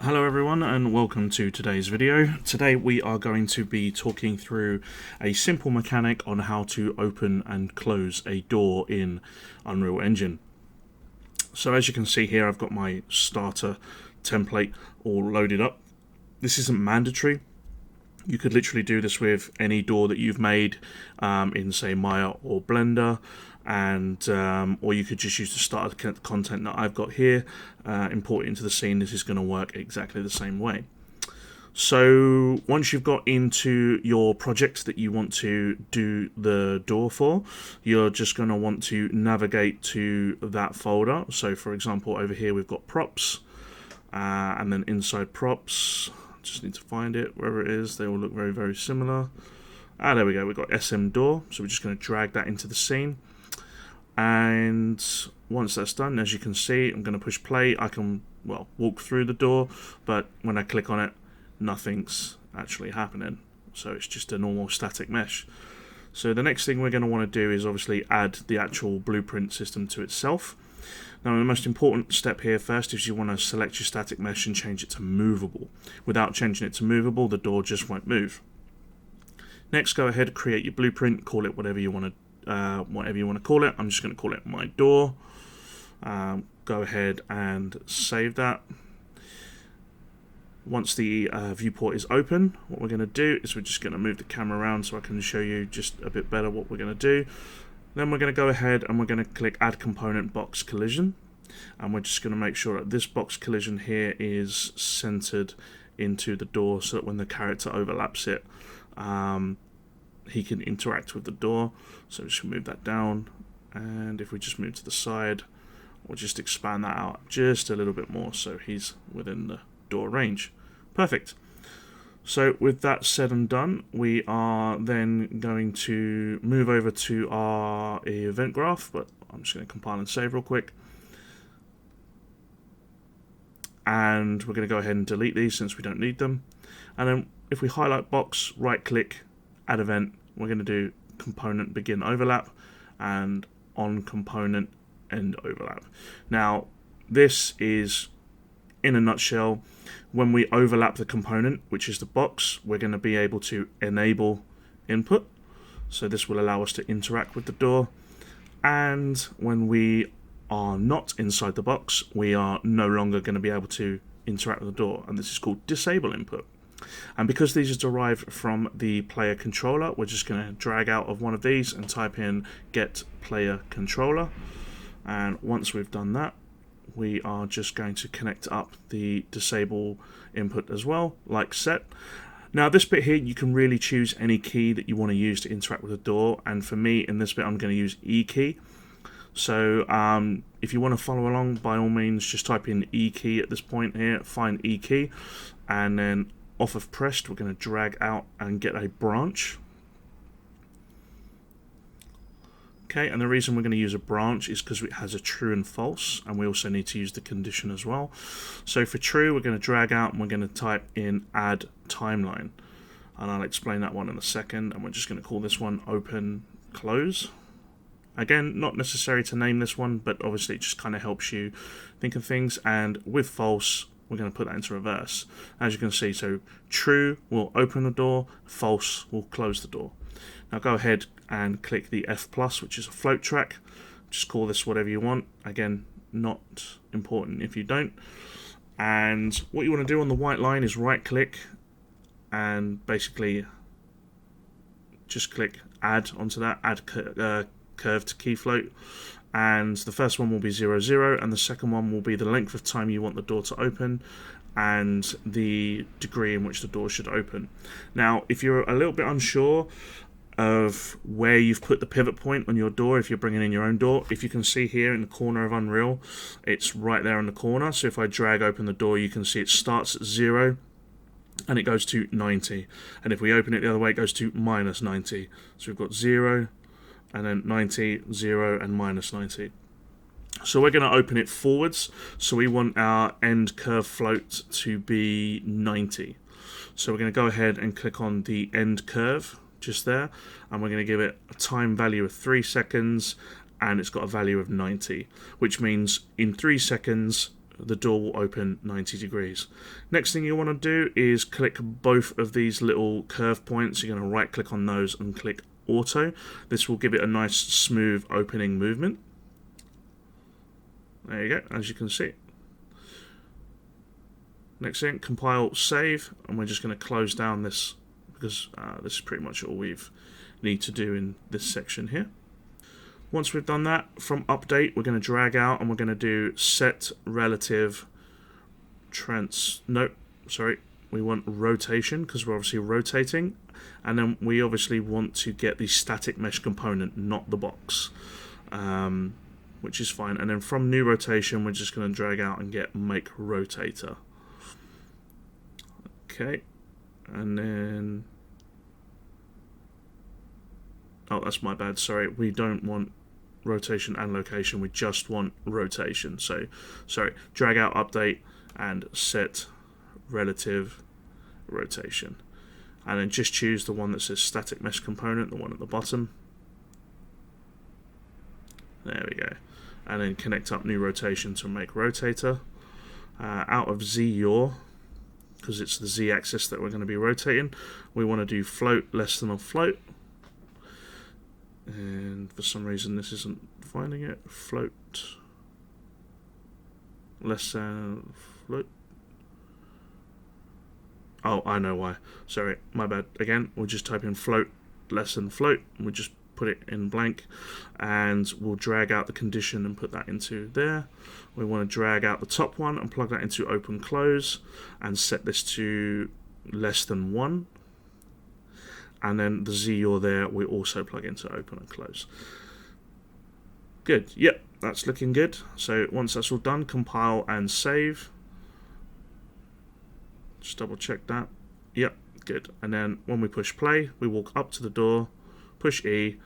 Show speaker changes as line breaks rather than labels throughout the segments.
Hello everyone and welcome to today's video. Today we are going to be talking through a simple mechanic on how to open and close a door in Unreal Engine. So as you can see here, I've got my starter template all loaded up. This isn't mandatory. You could literally do this with any door that you've made in, say, Maya or Blender, and or you could just use the starter content that I've got here, import it into the scene. This is going to work exactly the same way. So once you've got into your project that you want to do the door for, you're just going to want to navigate to that folder. So for example, over here we've got props, and then inside props, just need to find it wherever it is. They all look very, very similar. There we go. We've got SM door. So we're just going to drag that into the scene. And once that's done, as you can see, I'm going to push play. I can, well, walk through the door, but when I click on it, nothing's actually happening. So it's just a normal static mesh. So the next thing we're going to want to do is obviously add the actual blueprint system to itself. Now the most important step here first is you want to select your static mesh and change it to movable. Without changing it to movable, the door just won't move. Next, go ahead, create your blueprint, call it whatever you want to call it. I'm just going to call it my door. Go ahead and save that. Once the viewport is open, what we're going to do is we're just going to move the camera around so I can show you just a bit better what we're going to do. Then we're going to go ahead and we're going to click Add Component Box Collision. And we're just going to make sure that this box collision here is centered into the door so that when the character overlaps it, he can interact with the door. So we should move that down. And if we just move to the side, we'll just expand that out just a little bit more so he's within the door range. Perfect. So with that said and done, we are then going to move over to our event graph, but I'm just going to compile and save real quick. And we're going to go ahead and delete these since we don't need them. And then if we highlight box, right click, add event, we're going to do component begin overlap and on component end overlap. Now this is, in a nutshell, when we overlap the component, which is the box, we're going to be able to enable input. So this will allow us to interact with the door. And when we are not inside the box, we are no longer going to be able to interact with the door. And this is called disable input. And because these are derived from the player controller, we're just going to drag out of one of these and type in get player controller. And once we've done that, we are just going to connect up the disable input as well, like set. Now this bit here, you can really choose any key that you want to use to interact with the door, and for me in this bit I'm going to use E key. So if you want to follow along, by all means just type in E key at this point here, find E key, and then off of pressed we're going to drag out and get a branch. Okay, and the reason we're going to use a branch is because it has a true and false, and we also need to use the condition as well. So for true, we're going to drag out and we're going to type in add timeline, and I'll explain that one in a second. And we're just going to call this one open close. Again, not necessary to name this one, but obviously it just kind of helps you think of things. And with false, we're going to put that into reverse, as you can see. So true will open the door, false will close the door. Now go ahead and click the F+, which is a float track. Just call this whatever you want. Again, not important if you don't. And what you want to do on the white line is right click and basically just click add onto that, add curved key float. And the first one will be 0, 0, and the second one will be the length of time you want the door to open and the degree in which the door should open. Now, if you're a little bit unsure of where you've put the pivot point on your door, if you're bringing in your own door, if you can see here in the corner of Unreal, it's right there in the corner. So if I drag open the door, you can see it starts at 0 and it goes to 90. And if we open it the other way, it goes to minus 90. So we've got 0 and then 90, 0 and minus 90. So we're going to open it forwards. So we want our end curve float to be 90. So we're going to go ahead and click on the end curve just there, and we're going to give it a time value of 3 seconds, and it's got a value of 90, which means in 3 seconds the door will open 90 degrees. Next thing you want to do is click both of these little curve points. You're going to right click on those and click auto. This will give it a nice smooth opening movement. There you go, as you can see. Next thing, compile, save, and we're just going to close down this because this is pretty much all we've need to do in this section here. Once we've done that, from update, we're going to drag out and we're going to do set relative we want rotation because we're obviously rotating, and then we obviously want to get the static mesh component, not the box, which is fine. And then from new rotation, we're just going to drag out and get make rotator. Okay, and then oh, that's my bad, sorry, we don't want rotation and location, we just want rotation. So sorry, drag out, update, and set relative rotation, and then just choose the one that says static mesh component, the one at the bottom. There we go, and then connect up new rotation to make rotator. Out of Z yaw, because it's the Z axis that we're going to be rotating, we want to do float less than or float, and for some reason this isn't finding it. Float less than float. Oh, I know why. Sorry, my bad. Again, we'll just type in float less than float. We'll just put it in blank, and we'll drag out the condition and put that into there. We want to drag out the top one and plug that into open close and set this to less than 1. And then the Z yaw there, we also plug into open and close. Good. Yep, that's looking good. So once that's all done, compile and save. Just double check that. Yep, good. And then when we push play, we walk up to the door, push E,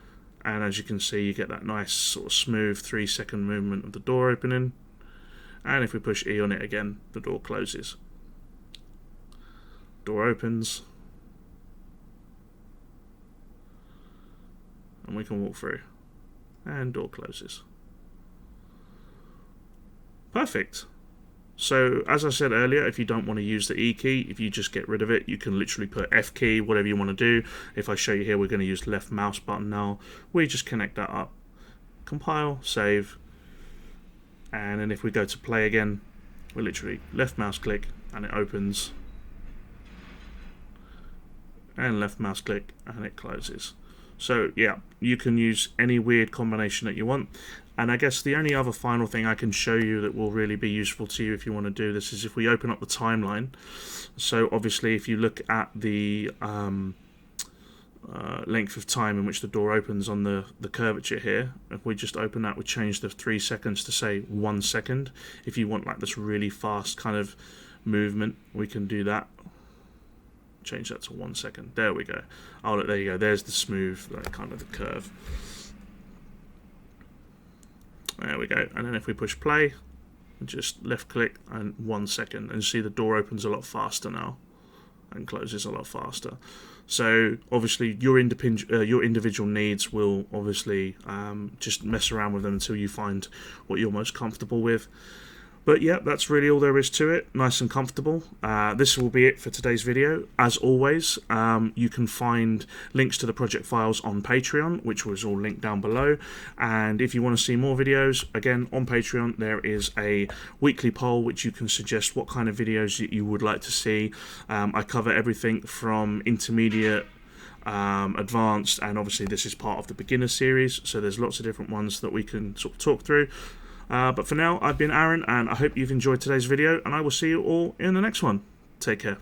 and as you can see, you get that nice sort of smooth 3-second movement of the door opening. And if we push E on it again, the door closes. Door opens, and we can walk through, and door closes. Perfect. So as I said earlier, if you don't want to use the E key, if you just get rid of it, you can literally put F key, whatever you want to do. If I show you here, we're going to use left mouse button now. We just connect that up, compile, save, and then if we go to play again, we literally left mouse click and it opens, and left mouse click and it closes. So yeah, you can use any weird combination that you want. And I guess the only other final thing I can show you that will really be useful to you if you want to do this is if we open up the timeline. So obviously if you look at the length of time in which the door opens on the curvature here, if we just open that, we change the 3 seconds to say 1 second. If you want like this really fast kind of movement, we can do that. Change that to 1 second. There we go. Oh look, there you go. There's the smooth, like kind of the curve. There we go. And then if we push play, just left click and 1 second, and you see the door opens a lot faster now and closes a lot faster. So obviously your individual needs will obviously just mess around with them until you find what you're most comfortable with. But yeah, that's really all there is to it. Nice and comfortable. This will be it for today's video. As always, you can find links to the project files on Patreon, which was all linked down below. And if you want to see more videos, again, on Patreon, there is a weekly poll, which you can suggest what kind of videos you would like to see. I cover everything from intermediate, advanced, and obviously this is part of the beginner series. So there's lots of different ones that we can sort of talk through. But for now, I've been Aaron, and I hope you've enjoyed today's video, and I will see you all in the next one. Take care.